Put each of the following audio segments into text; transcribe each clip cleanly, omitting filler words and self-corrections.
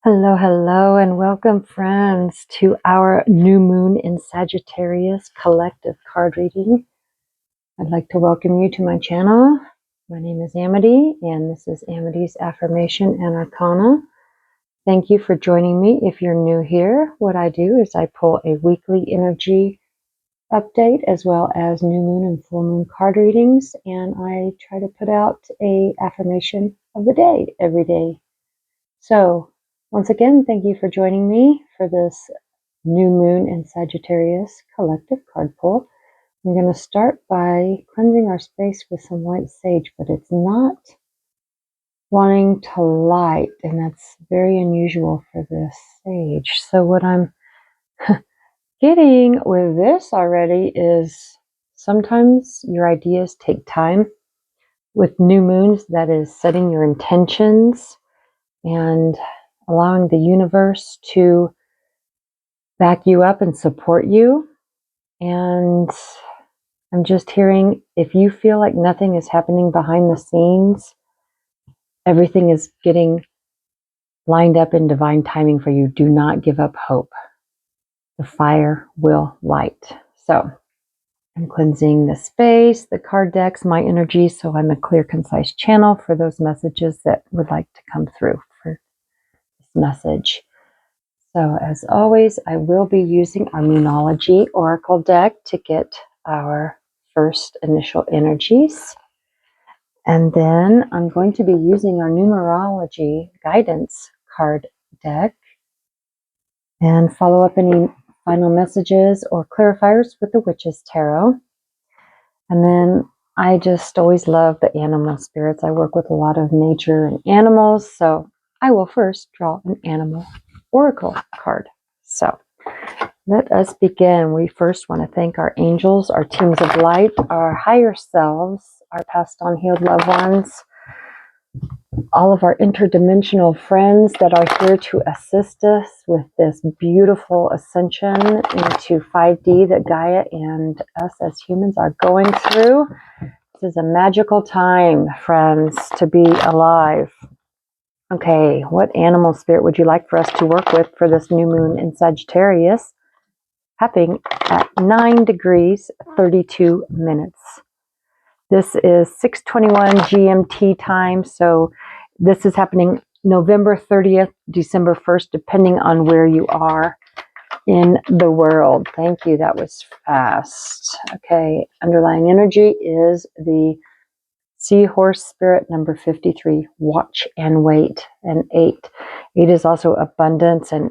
Hello, hello, and welcome, friends, to our new moon in Sagittarius collective card reading. I'd like to welcome you to my channel. My name is Amity, and this is Amity's Affirmation and Arcana. Thank you for joining me. If you're new here, what I do is I pull a weekly energy update as well as new moon and full moon card readings, and I try to put out a affirmation of the day every day. So, once again, thank you for joining me for this new moon in Sagittarius collective card pull. I'm going to start by cleansing our space with some white sage, but it's not wanting to light, and that's very unusual for this sage. So what I'm getting with this already is sometimes your ideas take time. With new moons, that is setting your intentions and allowing the universe to back you up and support you. And I'm just hearing, if you feel like nothing is happening behind the scenes, everything is getting lined up in divine timing for you. Do not give up hope. The fire will light. So I'm cleansing the space, the card decks, my energy, so I'm a clear, concise channel for those messages that would like to come through for this message. So as always, I will be using our Moonology Oracle deck to get our first initial energies. And then I'm going to be using our Numerology Guidance card deck and follow up any final messages or clarifiers with the Witch's Tarot. And then I just always love the animal spirits. I work with a lot of nature and animals, so I will first draw an animal oracle card. So let us begin. We first want to thank our angels, our teams of light, our higher selves, our passed on healed loved ones, all of our interdimensional friends that are here to assist us with this beautiful ascension into 5D that Gaia and us as humans are going through. This is a magical time, friends, to be alive. Okay, what animal spirit would you like for us to work with for this new moon in Sagittarius, happening at 9 degrees, 32 minutes. This is 6:21 GMT time, so this is happening November 30th, December 1st, depending on where you are in the world. Thank you, that was fast. Okay, underlying energy is the Seahorse Spirit number 53, watch and wait, and 8. 8 is also abundance and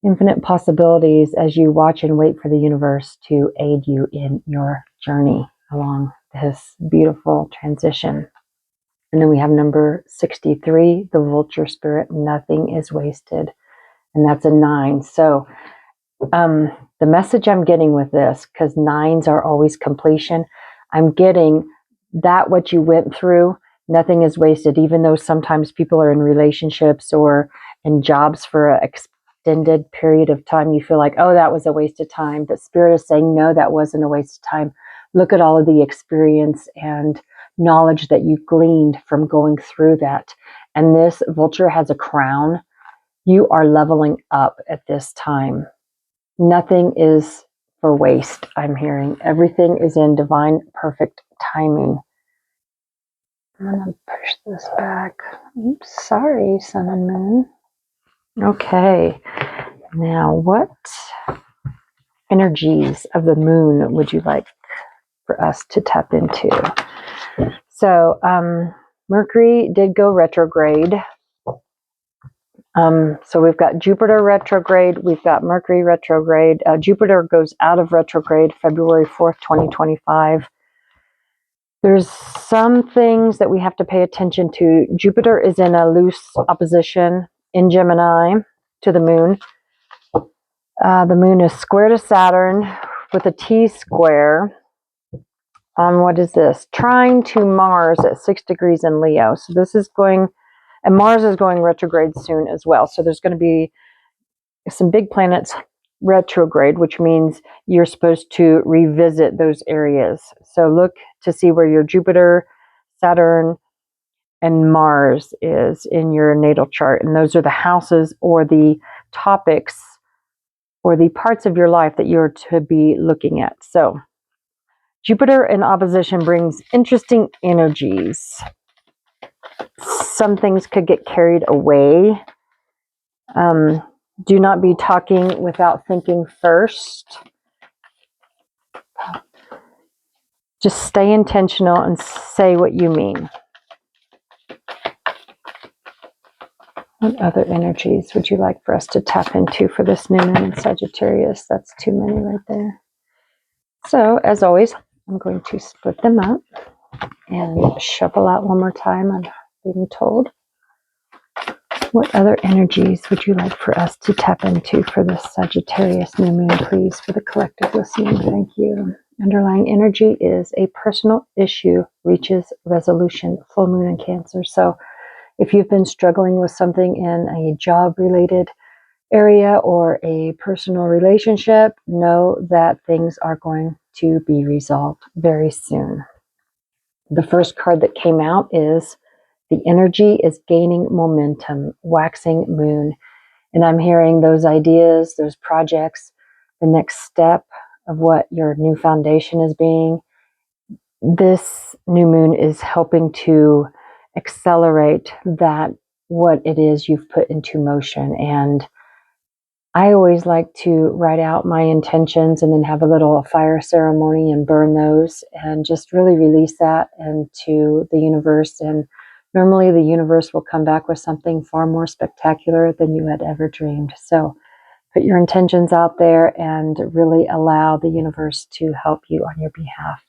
infinite possibilities as you watch and wait for the universe to aid you in your journey along this beautiful transition. And then we have number 63, the Vulture Spirit, nothing is wasted, and that's a 9. So the message I'm getting with this, because 9s are always completion, I'm getting that what you went through, nothing is wasted, even though sometimes people are in relationships or in jobs for an extended period of time. You feel like, oh, that was a waste of time. The Spirit is saying, no, that wasn't a waste of time. Look at all of the experience and knowledge that you've gleaned from going through that. And this vulture has a crown. You are leveling up at this time. Nothing is for waste, I'm hearing. Everything is in divine, perfect timing. I'm going to push this back. Oops, sorry, Sun and Moon. Okay, now what energies of the moon would you like for us to tap into? So, Mercury did go retrograde. So we've got Jupiter retrograde, we've got Mercury retrograde. Jupiter goes out of retrograde February 4th, 2025. There's some things that we have to pay attention to. Jupiter is in a loose opposition in Gemini to the moon. The moon is square to Saturn with a T-square on, what is this? Trine to Mars at 6 degrees in Leo. So this is going, and Mars is going retrograde soon as well. So there's going to be some big planets retrograde, which means you're supposed to revisit those areas. So look to see where your Jupiter, Saturn, and Mars is in your natal chart. And those are the houses or the topics or the parts of your life that you're to be looking at. So Jupiter in opposition brings interesting energies. Some things could get carried away. Do not be talking without thinking first. Just stay intentional and say what you mean. What other energies would you like for us to tap into for this new moon in Sagittarius? That's too many right there. So, as always, I'm going to split them up and shuffle out one more time. I'm being told. What other energies would you like for us to tap into for this Sagittarius new moon, please, for the collective listening? Thank you. Underlying energy is a personal issue reaches resolution, full moon in Cancer. So if you've been struggling with something in a job-related area or a personal relationship, know that things are going to be resolved very soon. The first card that came out is the energy is gaining momentum, waxing moon. And I'm hearing those ideas, those projects, the next step of what your new foundation is being. This new moon is helping to accelerate that, what it is you've put into motion. And I always like to write out my intentions and then have a little fire ceremony and burn those and just really release that into the universe. And normally the universe will come back with something far more spectacular than you had ever dreamed. So put your intentions out there and really allow the universe to help you on your behalf.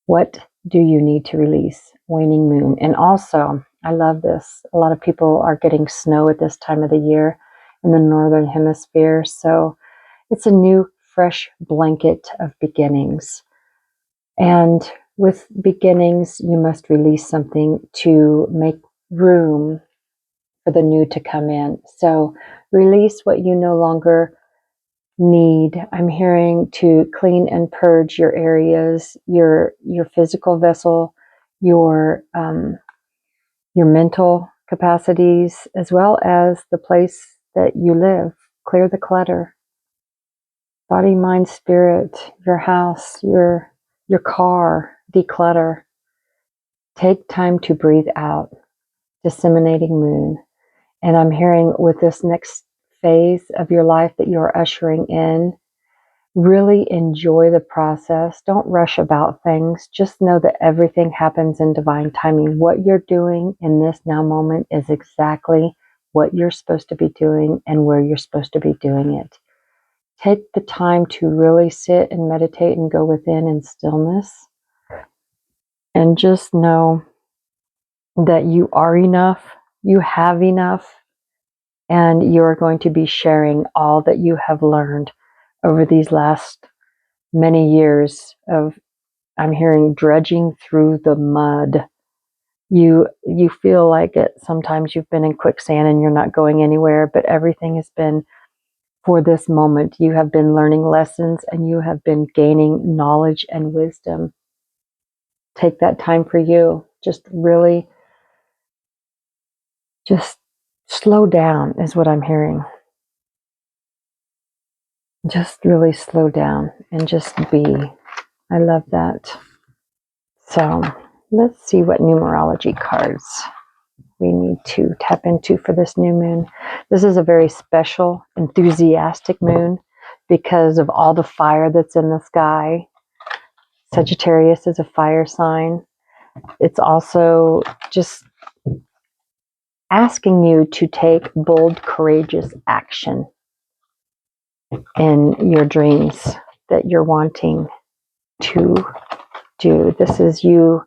What do you need to release? Waning moon. And also, I love this. A lot of people are getting snow at this time of the year in the northern hemisphere. So it's a new, fresh blanket of beginnings. And with beginnings, you must release something to make room for the new to come in. So release what you no longer need. I'm hearing to clean and purge your areas, your physical vessel, your mental capacities, as well as the place that you live. Clear the clutter. Body, mind, spirit, your house, your car, declutter. Take time to breathe out. Disseminating moon. And I'm hearing with this next phase of your life that you're ushering in, really enjoy the process. Don't rush about things. Just know that everything happens in divine timing. What you're doing in this now moment is exactly what you're supposed to be doing and where you're supposed to be doing it. Take the time to really sit and meditate and go within in stillness. And just know that you are enough, you have enough, and you are going to be sharing all that you have learned over these last many years of, I'm hearing, dredging through the mud. You feel like it. Sometimes you've been in quicksand and you're not going anywhere, but everything has been for this moment. You have been learning lessons and you have been gaining knowledge and wisdom. Take that time for you. Just really, just slow down is what I'm hearing. Just really slow down and just be. I love that. So let's see what numerology cards we need to tap into for this new moon. This is a very special, enthusiastic moon because of all the fire that's in the sky. Sagittarius is a fire sign. It's also just asking you to take bold, courageous action in your dreams that you're wanting to do. This is you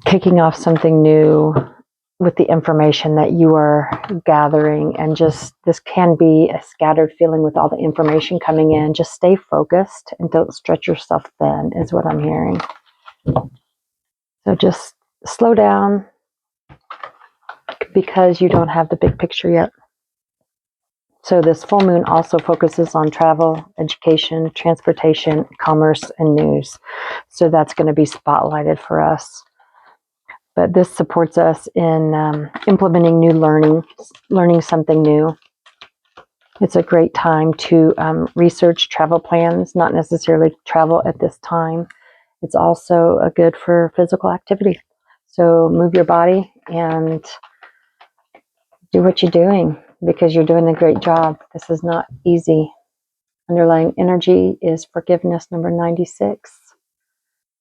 kicking off something new with the information that you are gathering, and just this can be a scattered feeling with all the information coming in. Just stay focused and don't stretch yourself thin is what I'm hearing. So just slow down because you don't have the big picture yet. So this full moon also focuses on travel, education, transportation, commerce, and news. So that's going to be spotlighted for us. But this supports us in implementing new learning something new. It's a great time to research travel plans, not necessarily travel at this time. It's also good for physical activity. So move your body and do what you're doing, because you're doing a great job. This is not easy. Underlying energy is forgiveness, number 96,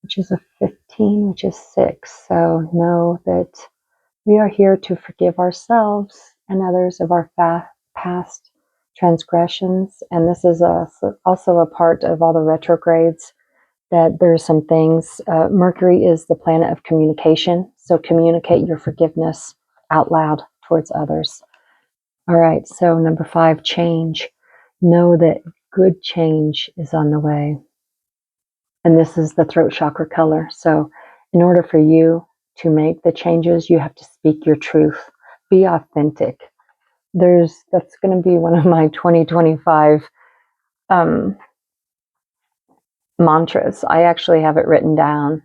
which is a 15, which is 6. So know that we are here to forgive ourselves and others of our past transgressions. And this is also a part of all the retrogrades, that there's some things. Mercury is the planet of communication. So communicate your forgiveness out loud towards others. All right, so number 5, change. Know that good change is on the way. And this is the throat chakra color. So in order for you to make the changes, you have to speak your truth. Be authentic. That's going to be one of my 2025 mantras. I actually have it written down.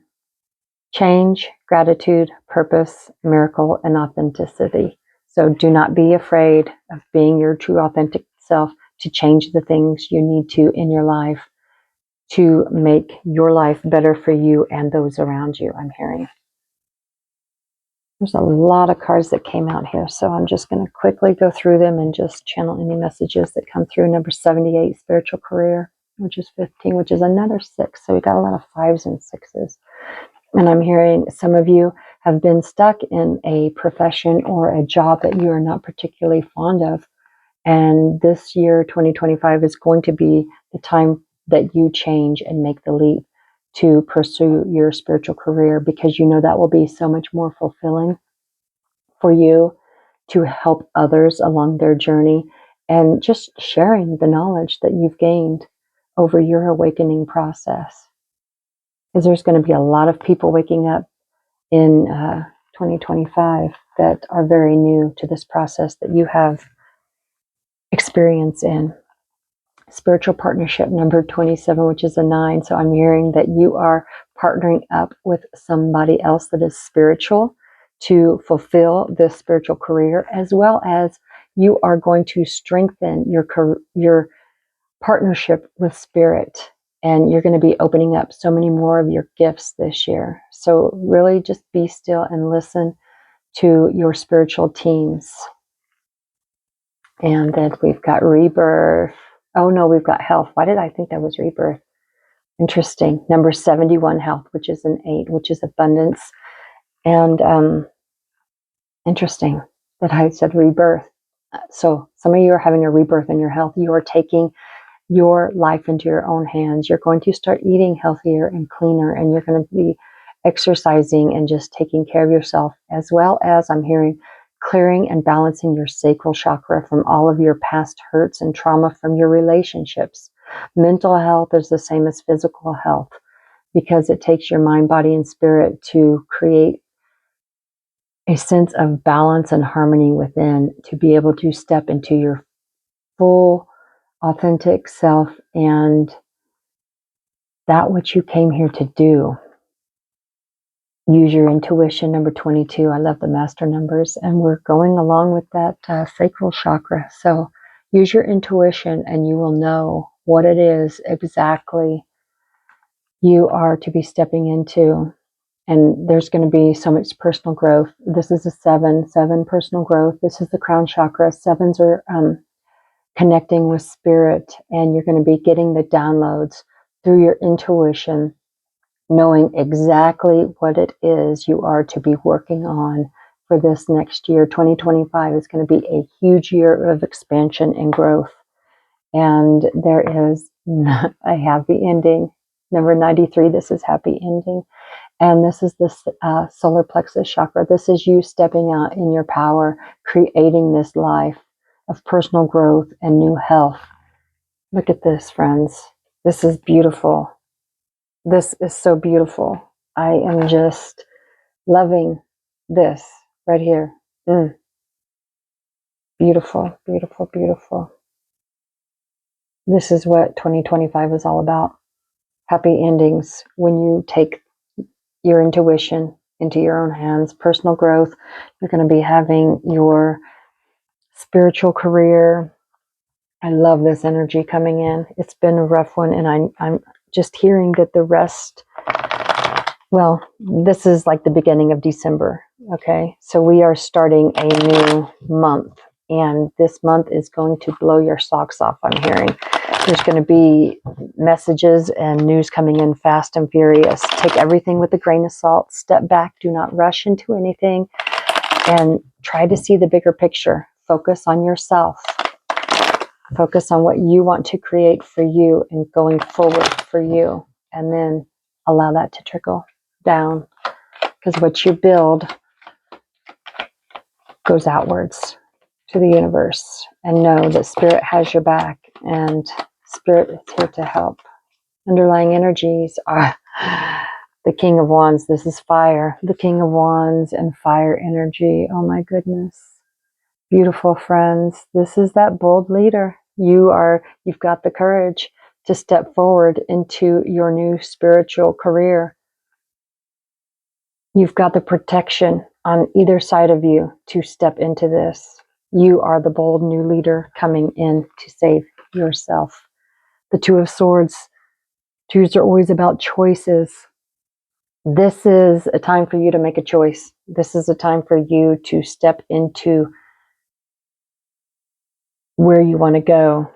Change, gratitude, purpose, miracle, and authenticity. So do not be afraid of being your true authentic self, to change the things you need to in your life to make your life better for you and those around you, I'm hearing. There's a lot of cards that came out here, so I'm just going to quickly go through them and just channel any messages that come through. Number 78, spiritual career, which is 15, which is another 6. So we got a lot of 5s and 6s. And I'm hearing some of you have been stuck in a profession or a job that you are not particularly fond of. And this year, 2025, is going to be the time that you change and make the leap to pursue your spiritual career, because you know that will be so much more fulfilling for you to help others along their journey, and just sharing the knowledge that you've gained over your awakening process. Because there's going to be a lot of people waking up in 2025 that are very new to this process that you have experience in. Spiritual partnership, number 27, which is a 9. So I'm hearing that you are partnering up with somebody else that is spiritual to fulfill this spiritual career, as well as you are going to strengthen your partnership with spirit. And you're going to be opening up so many more of your gifts this year. So really just be still and listen to your spiritual teams. And then we've got rebirth. Oh no, we've got health. Why did I think that was rebirth? Interesting. Number 71, health, which is an 8, which is abundance. And interesting that I said rebirth. So some of you are having a rebirth in your health. You are taking your life into your own hands. You're going to start eating healthier and cleaner, and you're going to be exercising and just taking care of yourself, as well as I'm hearing clearing and balancing your sacral chakra from all of your past hurts and trauma from your relationships. Mental health is the same as physical health, because it takes your mind, body, and spirit to create a sense of balance and harmony within, to be able to step into your full authentic self and that which you came here to do. Use your intuition, number 22. I love the master numbers, and we're going along with that sacral chakra. So use your intuition and you will know what it is exactly you are to be stepping into. And there's going to be so much personal growth. This is a 7 personal growth. This is the crown chakra. 7s are connecting with spirit, and you're going to be getting the downloads through your intuition, knowing exactly what it is you are to be working on for this next year. 2025 is going to be a huge year of expansion and growth. And there is a happy ending. Number 93, this is happy ending. And this is the solar plexus chakra. This is you stepping out in your power, creating this life of personal growth and new health. Look at this, friends. This is beautiful. This is so beautiful. I am just loving this right here. Beautiful, beautiful, beautiful. This is what 2025 is all about. Happy endings when you take your intuition into your own hands. Personal growth. You're going to be having your spiritual career. I love this energy coming in. It's been a rough one, and I'm just hearing that the rest, well, this is like the beginning of December, okay? So we are starting a new month, and this month is going to blow your socks off, I'm hearing. There's going to be messages and news coming in fast and furious. Take everything with a grain of salt. Step back. Do not rush into anything, and try to see the bigger picture. Focus on yourself. Focus on what you want to create for you and going forward for you. And then allow that to trickle down. Because what you build goes outwards to the universe. And know that Spirit has your back. And Spirit is here to help. Underlying energies are the King of Wands. This is fire. The King of Wands and fire energy. Oh my goodness. Beautiful friends. This is that bold leader. You've got the courage to step forward into your new spiritual career. You've got the protection on either side of you to step into this. You are the bold new leader coming in to save yourself. The Two of Swords. Twos are always about choices. This is a time for you to make a choice. This is a time for you to step into where you want to go.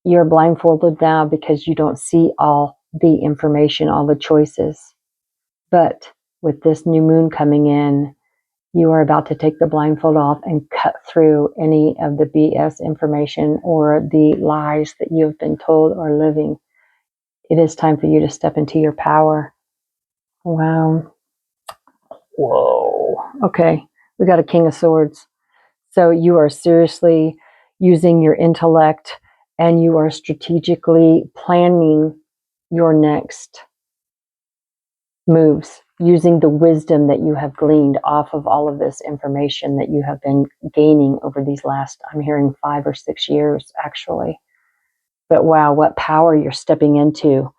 You're blindfolded now because you don't see all the information, all the choices. But with this new moon coming in, you are about to take the blindfold off and cut through any of the BS information or the lies that you have been told or living. It is time for you to step into your power. Wow. Whoa. Okay, we got a King of Swords. So you are seriously using your intellect, and you are strategically planning your next moves using the wisdom that you have gleaned off of all of this information that you have been gaining over these last, I'm hearing 5 or 6 years actually. But wow, what power you're stepping into.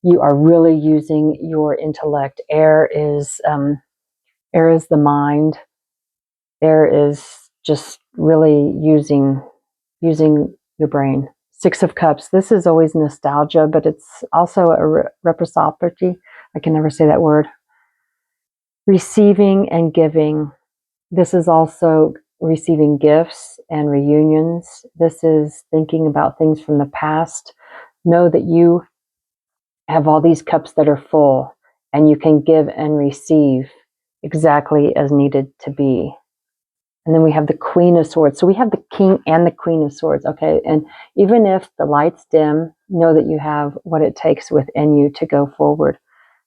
You are really using your intellect. Air is the mind. Air is just really using your brain. 6 of Cups. This is always nostalgia, but it's also a reciprocity. I can never say that word. Receiving and giving. This is also receiving gifts and reunions. This is thinking about things from the past. Know that you have all these cups that are full, and you can give and receive exactly as needed to be. And then we have the Queen of Swords. So we have the King and the Queen of Swords, okay? And even if the lights dim, know that you have what it takes within you to go forward.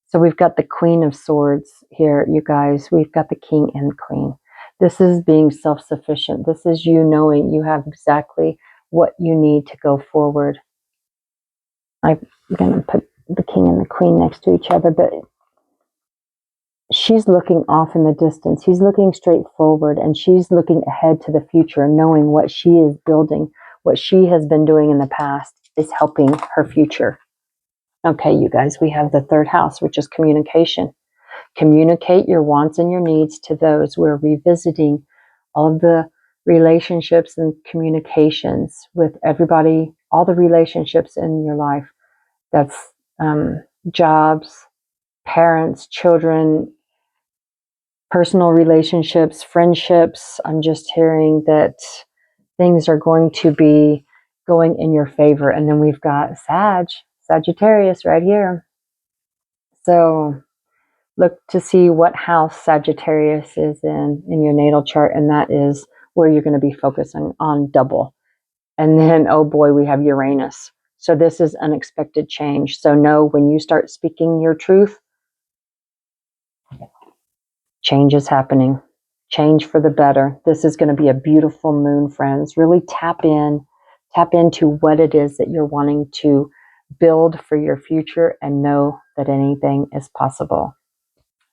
So we've got the Queen of Swords here, you guys. We've got the King and the Queen. This is being self-sufficient. This is you knowing you have exactly what you need to go forward. I'm going to put the King and the Queen next to each other, but she's looking off in the distance. He's looking straight forward, and she's looking ahead to the future, knowing what she is building, what she has been doing in the past is helping her future. Okay, you guys, we have the 3rd house, which is communication. Communicate your wants and your needs to those. We're revisiting all of the relationships and communications with everybody, all the relationships in your life. That's jobs, parents, children, personal relationships, friendships. I'm just hearing that things are going to be going in your favor. And then we've got Sagittarius right here. So look to see what house Sagittarius is in your natal chart, and that is where you're going to be focusing on double. And then, oh boy, we have Uranus. So this is unexpected change. So know when you start speaking your truth, change is happening. Change for the better. This is going to be a beautiful moon, friends. Really tap into what it is that you're wanting to build for your future, and know that anything is possible.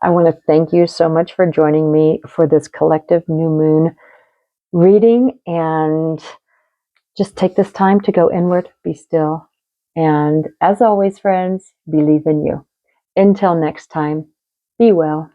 I want to thank you so much for joining me for this collective new moon reading, and just take this time to go inward, be still, and as always, friends, believe in you. Until next time, be well.